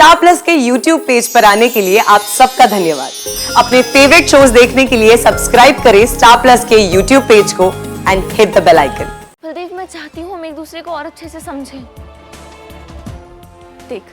Star plus के YouTube page पर आने के लिए आप सबका धन्यवाद। अपने फेवरेट शोज देखने के लिए सब्सक्राइब करें स्टार प्लस के YouTube पेज को and hit the bell icon. Baldev, मैं चाहती हूँ हम एक दूसरे को और अच्छे से समझें। देख,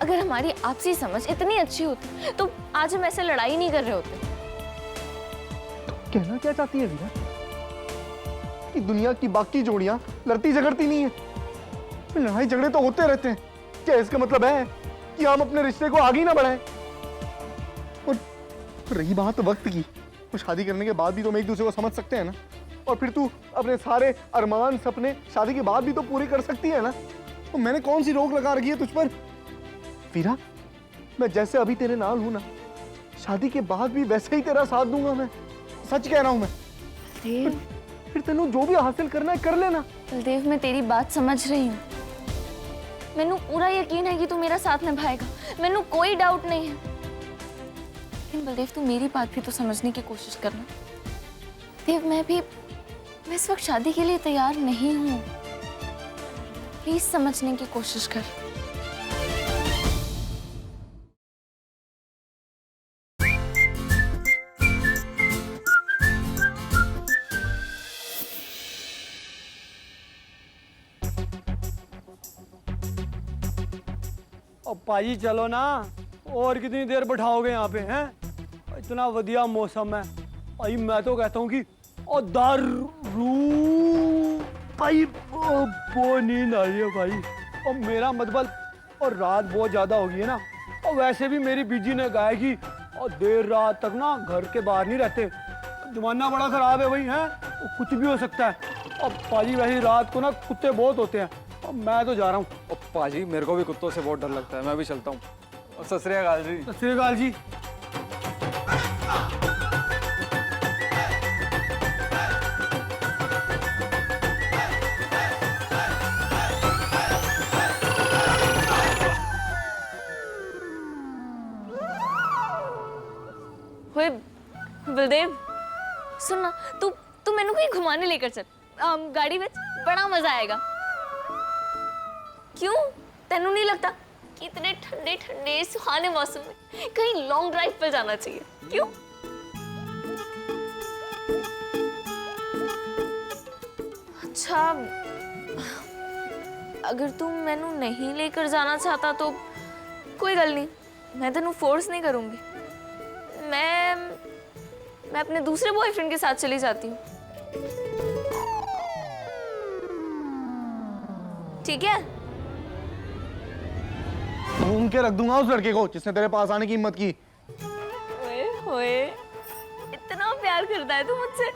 अगर हमारी आपसी समझ इतनी अच्छी होती तो आज हम ऐसे लड़ाई नहीं कर रहे होते। कहना क्या चाहती है वीरा? कि दुनिया की बाकी जोड़ियां लड़ती झगड़ती नहीं है, लड़ाई झगड़े तो होते रहते हैं। क्या इसका मतलब है कि हम अपने रिश्ते को आगे ही ना बढ़ाएं? और रही बात वक्त की, तो शादी करने के बाद भी तो हम एक दूसरे को समझ सकते हैं ना। और फिर तू अपने सारे अरमान सपने शादी के बाद भी तो पूरे कर सकती है ना। तो मैंने कौन सी रोक लगा रखी है तुझ पर? वीरा, मैं जैसे अभी तेरे नाल हूं ना, शादी के बाद भी वैसे ही तेरा साथ दूंगा। मैं सच कह रहा हूं। मैं फिर तेनू जो भी हासिल करना है कर लेना। बलदेव, मैं तेरी बात समझ रही हूँ। मैनू पूरा यकीन है कि तू मेरा साथ निभाएगा, मैनू कोई डाउट नहीं है। लेकिन बलदेव, तू मेरी बात भी तो समझने की कोशिश करना। देव, मैं इस वक्त शादी के लिए तैयार नहीं हूँ। प्लीज समझने की कोशिश कर। अब पाजी चलो ना, और कितनी देर बैठाओगे यहाँ पे हैं? इतना वधिया मौसम है भाई, मैं तो कहता हूँ कि और दारू भाई वो नींद आ रही है भाई। और मेरा मतलब, और रात बहुत ज्यादा हो गई है ना, और वैसे भी मेरी बीजी ने कहा है कि और देर रात तक ना घर के बाहर नहीं रहते। जमाना बड़ा खराब है भाई, हैं? कुछ भी हो सकता है। और पाजी वैसे रात को ना कुत्ते बहुत होते हैं। अब मैं तो जा रहा हूँ। ओ पाजी, मेरे को भी कुत्तों से बहुत डर लगता है, मैं भी चलता हूँ। सत श्री अकाल जी। सत श्री अकाल जी। ओए बलदेव, सुन ना, तू मैनू कहीं घुमाने लेकर चल। गाड़ी में बड़ा मजा आएगा। क्यों, तेनू नहीं लगता कि इतने ठंडे ठंडे सुहाने मौसम में कहीं लॉन्ग ड्राइव पर जाना चाहिए? क्यों? अच्छा, अगर तू मैनू नहीं लेकर जाना चाहता तो कोई गल नहीं, मैं तेनू फोर्स नहीं करूंगी। मैं अपने दूसरे बॉयफ्रेंड के साथ चली जाती हूँ। ठीक है? घूम के रख दूंगा उस लड़के को जिसने तेरे पास आने की हिम्मत की। ओए होए, इतना प्यार करता है तू मुझसे।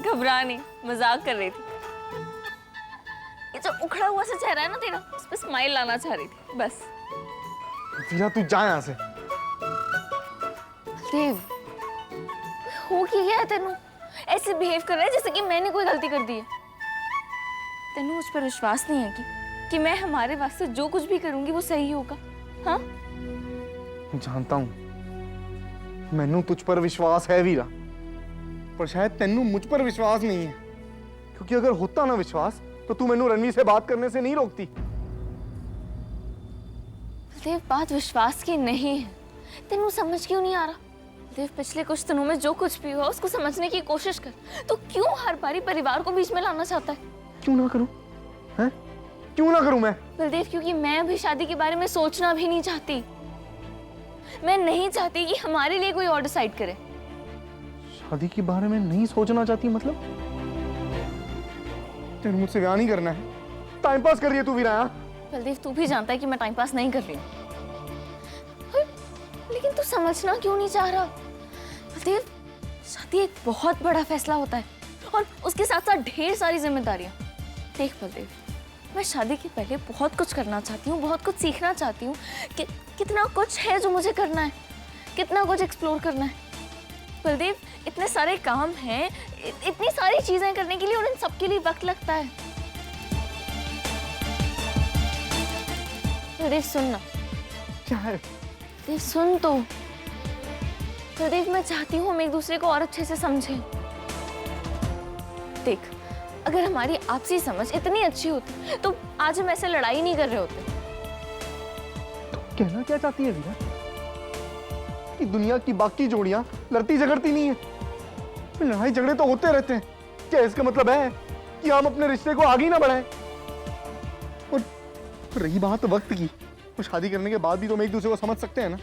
घबरा नहीं, मजाक कर रही थी। ये जो उखड़ा हुआ सा चेहरा है ना तेरा, उस पर स्माइल लाना चाह रही थी बस। वीरा, तू जा यहाँ से। देव, हो क्या गया है तेनू? ऐसे बिहेव कर रहा है जैसे कि मैंने कोई गलती कर दी है। तेनू मुझ पर विश्वास नहीं है कि मैं हमारे वास्ते जो कुछ भी करूंगी वो सही होगा? हाँ? जानता हूं, मैनू तुझ पर विश्वास है वीरा, पर शायद तेनू मुझ पर विश्वास नहीं है। क्योंकि अगर होता ना विश्वास तो तू मैनू रणवीर से बात करने से नहीं रोकती। देव, बात विश्वास की नहीं है। तेनू समझ क्यों नहीं आ रहा? देव, पिछले कुछ दिनों में जो कुछ भी हुआ उसको समझने की कोशिश कर। तो क्यों हर बारी परिवार को बीच में लाना चाहता है? क्यों ना करूं? हैं? क्यों ना करूं मैं? बलदेव, क्योंकि मैं अभी शादी के बारे में सोचना भी नहीं चाहती। मैं नहीं चाहती कि हमारे लिए कोई और डिसाइड करे। शादी के बारे में नहीं सोचना चाहती मतलब? तेरे मुझसे ब्याह नहीं करना है, टाइम पास कर रही है तू वीरा। बलदेव, तू भी जानता है कि मैं टाइम पास नहीं कर रही हूँ, लेकिन तू समझना क्यों नहीं चाह रहा? बलदेव, शादी एक बहुत बड़ा फैसला होता है और उसके साथ साथ ढेर सारी जिम्मेदारियां। देख बलदेव, मैं शादी के पहले बहुत कुछ करना चाहती हूँ, बहुत कुछ सीखना चाहती हूँ। कि कितना कुछ है जो मुझे करना है, कितना कुछ एक्सप्लोर करना है। बलदेव, इतने सारे काम हैं, इतनी सारी चीजें करने के लिए, और इन सबके लिए वक्त लगता है। बलदेव सुनना। क्या है? देव सुन तो। देव, मैं चाहती हूँ हम एक दूसरे को और अच्छे से समझें। देख, अगर हमारी आपसी समझ इतनी अच्छी होती तो आज हम ऐसे लड़ाई नहीं कर रहे होते। कहना क्या चाहती है वीरा? कि दुनिया की बाकी जोड़ियां लड़ती झगड़ती नहीं है, लड़ाई झगड़े तो होते रहते हैं। क्या इसका मतलब है कि हम अपने रिश्ते को आगे ही ना बढ़ाएं? और रही बात वक्त की, तो शादी करने के बाद भी तो हम एक दूसरे को समझ सकते हैं ना।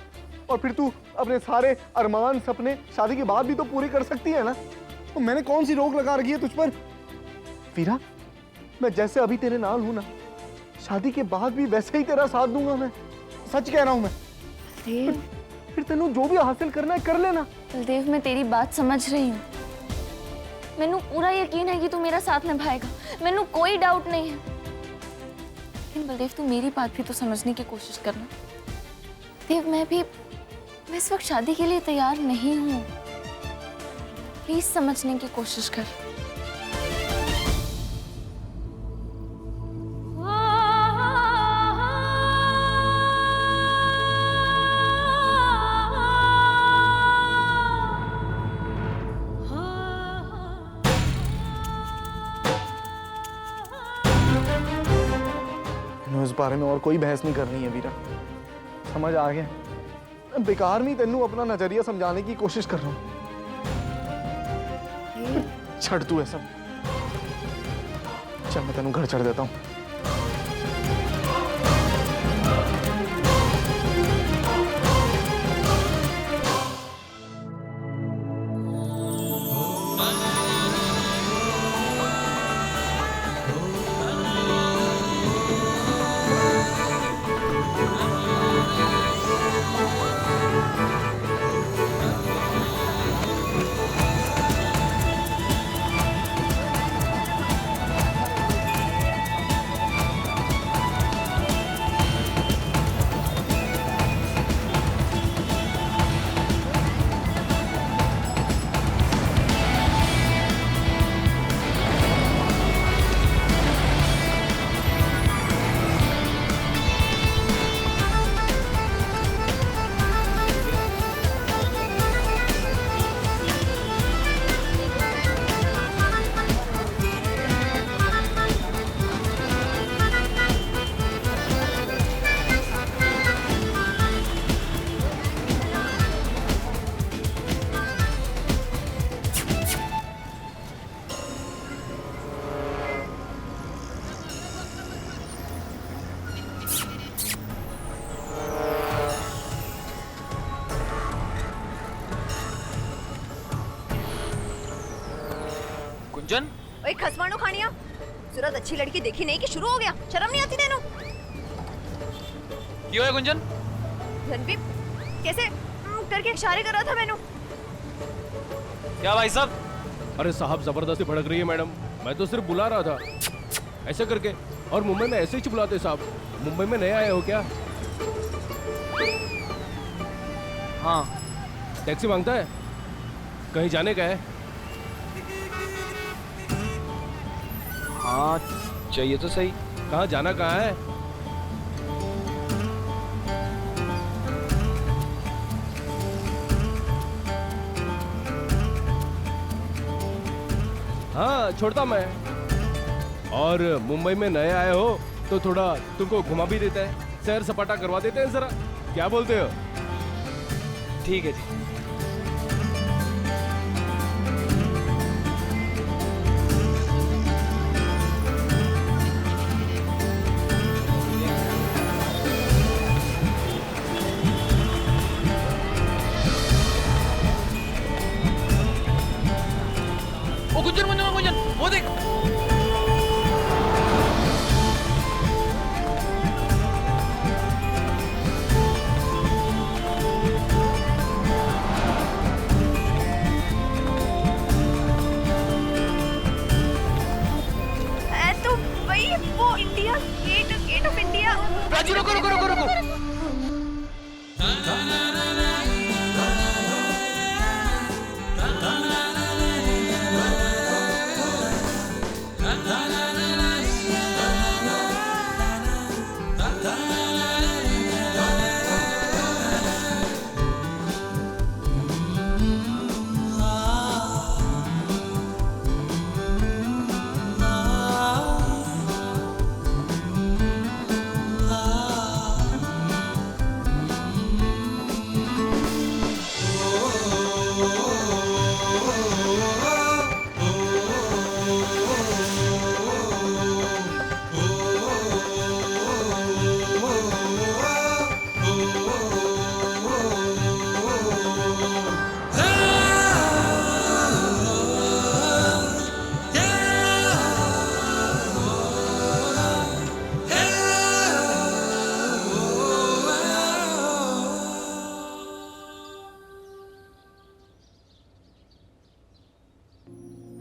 और फिर तू अपने सारे अरमान सपने शादी के बाद भी तो पूरे कर सकती है ना। तो मैंने कौन सी रोक लगा रखी है तुझ पर? वीरा, मैं जैसे अभी तेरे नाल हूं ना, शादी के बाद भी वैसे ही तेरा साथ दूंगा। मैं सच कह रहा हूं। मैं देव, फिर तेनू जो भी हासिल करना है कर लेना। बलदेव, मैं तेरी बात समझ रही हूँ। मैनू पूरा यकीन है कि तू मेरा साथ निभाएगा, मैनू कोई डाउट नहीं है। लेकिन बलदेव, तू मेरी बात भी तो समझने की कोशिश करना। देव, मैं इस वक्त शादी के लिए तैयार नहीं हूँ। प्लीज समझने की कोशिश कर। इस बारे में और कोई बहस नहीं करनी है वीरा, समझ आ गया? बेकार में तेनू अपना नजरिया समझाने की कोशिश कर रहा हूं। छड़ तू है सब। चल मैं तेनू घर चढ़ देता हूं। गुंजन, ओए खसवाणो खानिया, सूरत अच्छी लड़की देखी नहीं कि शुरू हो गया? शर्म नहीं आती तेनू? क्यों है गुंजन? रणबीर कैसे करके इशारे कर रहा था मैनू। क्या भाई साहब? अरे साहब, जबरदस्ती भड़क रही है मैडम। मैं तो सिर्फ बुला रहा था ऐसे करके। और मुंबई में ऐसे ही बुलाते साहब। मुंबई में नए आए हो क्या? हाँ। टैक्सी मांगता है? कहीं जाने का है? हाँ चाहिए तो सही। कहाँ जाना कहाँ है? हाँ छोड़ता मैं। और मुंबई में नए आए हो तो थोड़ा तुमको घुमा भी देता है, सैर सपाटा करवा देते हैं जरा। क्या बोलते हो? ठीक है जी। ओ गुंजन गुंजन गुंजन, वो देख। तो वही वो India gate of India. Raju रुको रुको रुको रुको।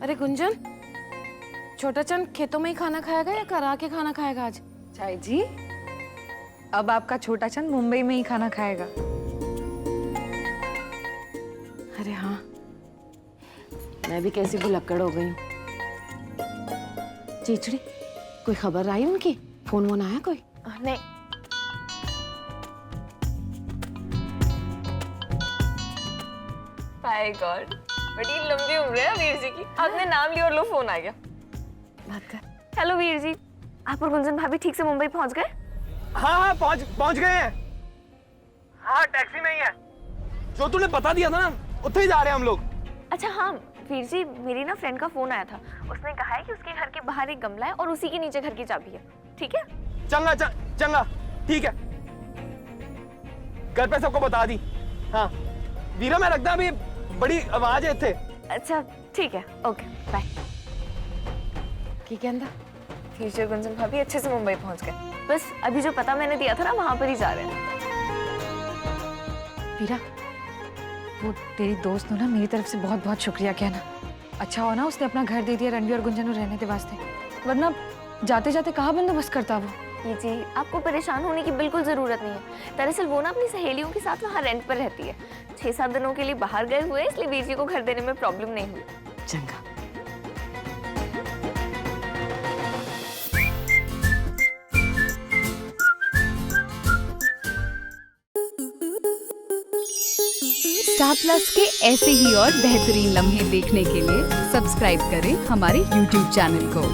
अरे गुंजन, छोटा चंद खेतों में ही खाना खाएगा या घर आके खाना खाएगा आज? चाय जी, अब आपका छोटा चंद मुंबई में ही खाना खाएगा। अरे हाँ, मैं भी कैसी भुलक्कड़ हो गई हूँ। चीचड़ी, कोई खबर आई उनकी? फोन वोन आया कोई? नहीं। माय गॉड, बड़ी लंबी उम्र है वीर जी की। आपने नाम लिया और लो फोन आ गया। बात कर। हेलो वीर जी, आप और गुंजन भाभी ठीक से मुंबई पहुंच गए? हाँ पहुंच गए हैं। हाँ टैक्सी में ही है, जो तूने बता दिया था ना, उत्थे ही जा रहे हैं हम लोग। अच्छा हाँ वीर जी, मेरी ना फ्रेंड का फोन आया था। उसने कहा है कि उसके घर के बाहर एक गमला है और उसी के नीचे घर की चाबी है। ठीक है? चंगा ठीक है, घर पे सबको बता दी। हाँ वीरा, मैं रखता अभी, बड़ी आवाज है इत्थे। अच्छा ठीक है, ओके बाय। की कहंदा? वीर जी और गुंजन भाभी अच्छे से मुंबई पहुंच गए। बस अभी जो पता मैंने दिया था ना, वहां पर ही जा रहे हैं। वीरा, वो तेरी दोस्त ने ना मेरी तरफ से बहुत बहुत शुक्रिया कहना। अच्छा हो ना उसने अपना घर दे दिया रणवीर और गुंजन को रहने के वास्ते, वरना जाते जाते कहाँ बंदोबस्त करता वो। ये जी, आपको परेशान होने की बिल्कुल ज़रूरत नहीं है। दरअसल वो ना अपनी सहेलियों के साथ वहाँ रेंट पर रहती है। 6-7 दिनों के लिए बाहर गए हुए, इसलिए वीर जी को घर देने में प्रॉब्लम नहीं हुई। चंगा। स्टार प्लस के ऐसे ही और बेहतरीन लम्हे देखने के लिए सब्सक्राइब करें हमारे YouTube चैनल को।